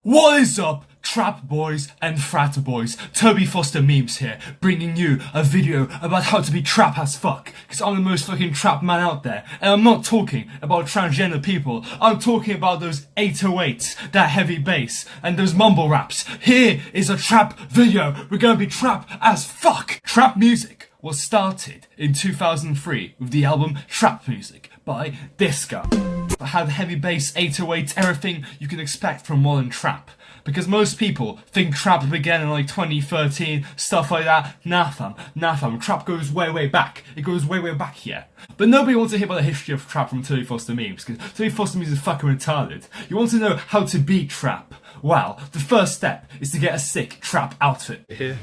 What is up, trap boys and frat boys? Toby Foster Memes here, bringing you a video about how to be trap as fuck, because I'm the most fucking trap man out there, and I'm not talking about transgender people, I'm talking about those 808s, that heavy bass, and those mumble raps. Here is a trap video, we're gonna be trap as fuck! Trap music was started in 2003 with the album Trap Music by Disco. It had heavy bass, 808s, everything you can expect from modern trap. Because most people think trap began in like 2013, stuff like that. Nah fam, trap goes way back. It goes way back here. But nobody wants to hear about the history of trap from Toby Foster Memes, because Toby Foster Memes is fucking retarded. You want to know how to beat trap? Well, the first step is to get a sick trap outfit. Here,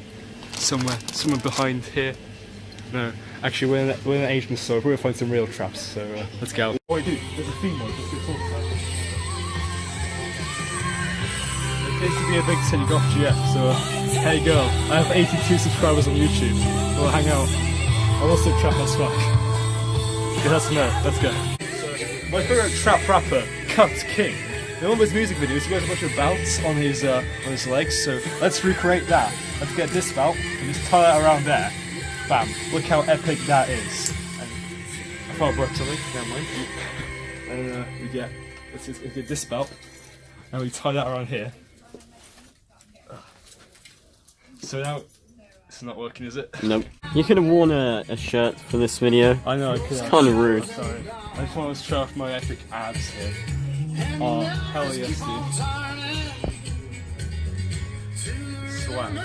somewhere behind here. No, actually we're in an Asian store, we're gonna find some real traps, so let's go. Oh dude, there's a theme mode, let's get talking about it. It appears to be a big city golf GF, so hey girl, I have 82 subscribers on YouTube, we'll hang out. I'm also trap as fuck. Yeah, that's no, let's go. So, my favourite trap rapper, Cut King. In all of his music videos, he has a bunch of belts on his legs, so let's recreate that. Let's get this belt, and just tie that around there. Bam, look how epic that is. And I thought I broke something, never mind. And we get this belt, and we tie that around here. So now, it's not working, is it? Nope. You could have worn a shirt for this video. I know, I could have. It's kind of rude. Sorry. I just want to show off my epic abs here. Oh, hell yes, dude. Swag.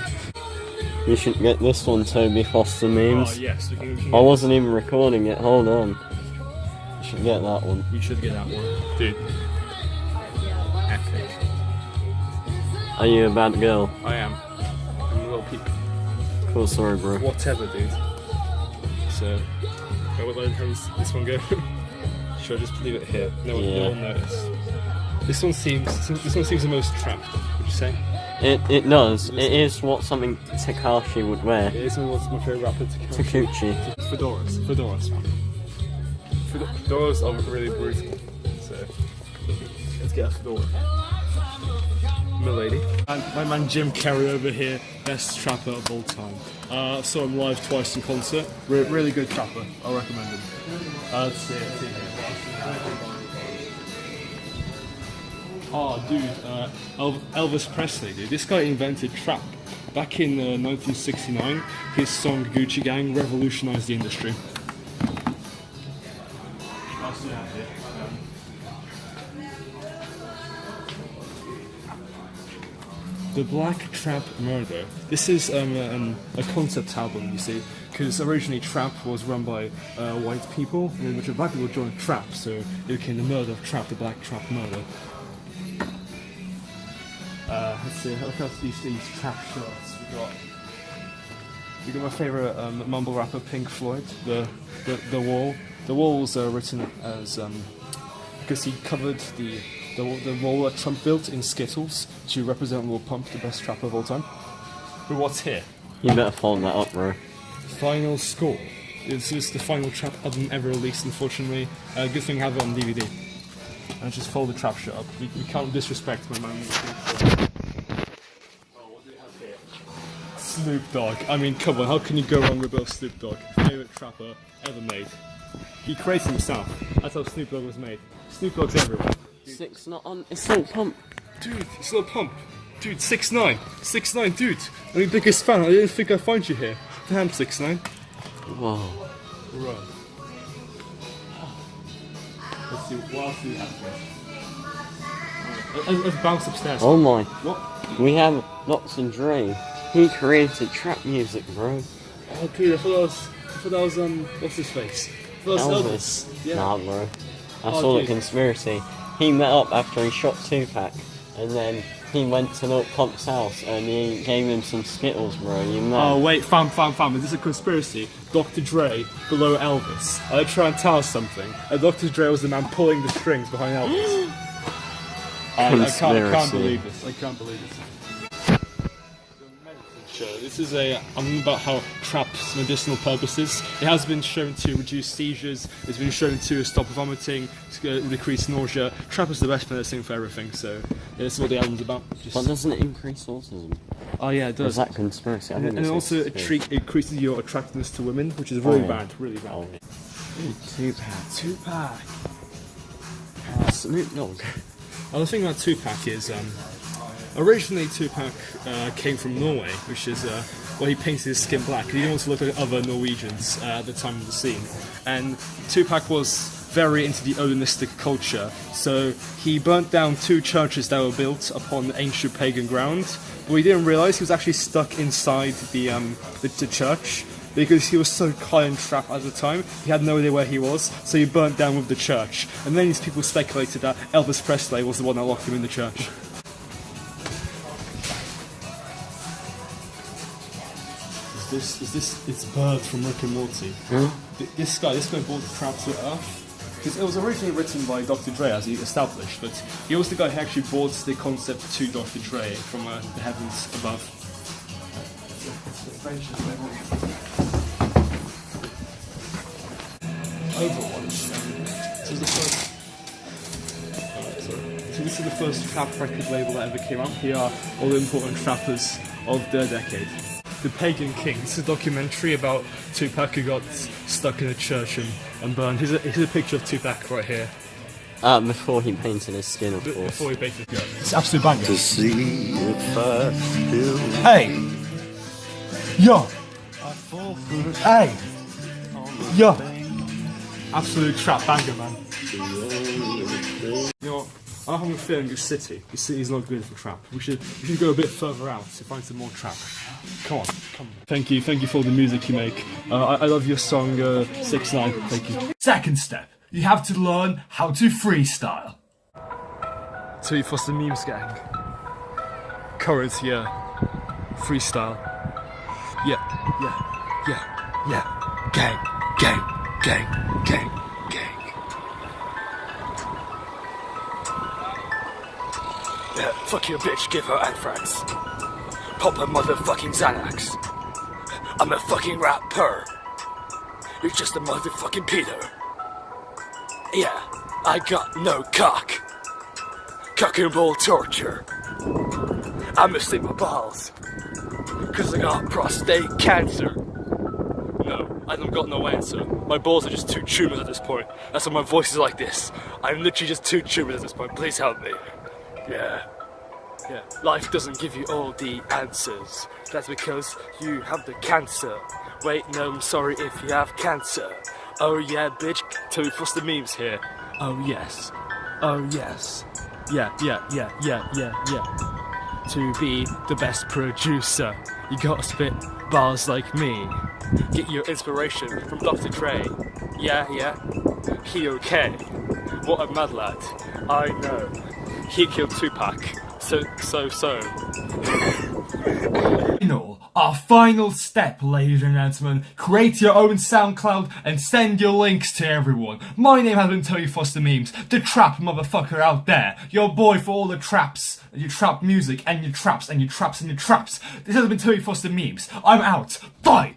You should get this one, Toby Foster Memes. Oh yes, we can I wasn't even recording it, hold on. You should get that one. We should get that one. Dude. Epic. Are you a bad girl? I am. I'm a little peep. Cool, sorry bro. Whatever, dude. So, how does this one go? Should I just leave it here? No one will notice. This one seems the most trapped, would you say? It does. It is what something Takashi would wear. It is what's my favourite rapper, Takuchi. Fedoras, man. Fedoras are really brutal. So, let's get a fedora. Milady. And my man Jim Carrey over here, best trapper of all time. I saw him live twice in concert. Really good trapper. I recommend him. Let's see it. Oh, dude, Elvis Presley, dude. This guy invented trap. Back in 1969, his song Gucci Gang revolutionized the industry. The Black Trap Murder. This is a concept album, you see, because originally trap was run by white people, and then a bunch of black people joined trap, so it became the murder of trap, the Black Trap Murder. Let's see, look at these trap shirts we got my favourite mumble rapper Pink Floyd, the Wall. The Wall was written as because he covered the wall that Trump built in Skittles to represent Lil Pump, the best trapper of all time. But what's here? You better follow that up, bro. Final score. This is the final trap album ever released, unfortunately. Good thing I have it on DVD. And just fold the trap shit up. We can't disrespect my man. Snoop Dogg. I mean, come on, how can you go wrong with both Snoop Dogg? Favorite trapper ever made. He created himself. That's how Snoop Dogg was made. Snoop Dogg's everywhere. Six not on. It's Lil Pump. Dude, it's Lil Pump. Dude, 6ix9ine. 6ix9ine, dude. I'm your biggest fan. I didn't think I'd find you here. Damn, 6ix9ine. Whoa. Bro. Let's see, what else do we have here? Let's bounce upstairs. Oh my. What? We have Dr. Dre. He created trap music, bro. Oh, dude, I thought that was what's his face? I thought that was Elvis. Yeah. Nah, bro. That's all a conspiracy. He met up after he shot Tupac, and then he went to Lil Pump's house and he gave him some Skittles, bro. You know. Oh wait, fam, is this a conspiracy? Dr. Dre below Elvis. Are they trying to tell us something? Dr. Dre was the man pulling the strings behind Elvis. I can't believe this. I can't believe this. picture. This is a about how trap's medicinal purposes. It has been shown to reduce seizures. It's been shown to stop vomiting, decrease nausea. Trap is the best medicine for everything. So yeah, this is what the album's about. But doesn't it increase autism? Oh yeah, it does. Is that conspiracy? I think And it also increases your attractiveness to women, which is really bad. Really bad. Oh, Tupac. Tupac. Snoop Dogg. Well, the thing about Tupac is, originally Tupac came from Norway, which is where he painted his skin black. He didn't want to look like other Norwegians at the time of the scene. And Tupac was very into the Odinistic culture, so he burnt down 2 churches that were built upon ancient pagan ground. What he didn't realise, he was actually stuck inside the church, because he was so caught in trap at the time, he had no idea where he was, so he burnt down with the church. And then these people speculated that Elvis Presley was the one that locked him in the church. Is this it's Bird from Rick and Morty? This guy brought the trap to Earth. Because it was originally written by Dr. Dre, as he established, but he was the guy who actually brought the concept to Dr. Dre from the heavens above. Overwatch. So this is the first trap record label that ever came out. Here are all the important trappers of their decade. The Pagan King. This is a documentary about Tupac who got stuck in a church and burned. Here's a picture of Tupac right here. Before he painted his skin, of course. Before he painted his skin. It's absolute banger. To see if I still Hey! Yo! Hey! Yo! Absolute trap banger, man. You know what? I'm having a feeling your city's not good for trap. We should go a bit further out to find some more trap. Come on. Thank you for the music you make. I love your song 6ix9ine. Thank you. Second step, you have to learn how to freestyle. Toby Foster Memes Gang. Current, yeah. Freestyle. Yeah. Gang. Yeah, fuck your bitch, give her anthrax. Pop her motherfucking Xanax. I'm a fucking rapper. You're just a motherfucking Peter. Yeah, I got no cock. Cock and ball torture. I'm missing my balls. Cause I got prostate cancer. No, I don't got no answer. My balls are just 2 tumors at this point. That's why my voice is like this. I'm literally just 2 tumors at this point. Please help me. Yeah. Life doesn't give you all the answers. That's because you have the cancer. Wait, no, I'm sorry if you have cancer. Oh yeah, bitch. Toby Foster Memes here. Oh yes. Yeah. To be the best producer, you gotta spit bars like me. Get your inspiration from Dr. Dre. Yeah. He okay. What a mad lad. I know. He killed Tupac. So. Our final step, ladies and gentlemen, create your own SoundCloud and send your links to everyone. My name has been Toby Foster Memes, the trap motherfucker out there, your boy for all the traps, your trap music, and your traps, and your traps, and your traps. This has been Toby Foster Memes. I'm out. Bye!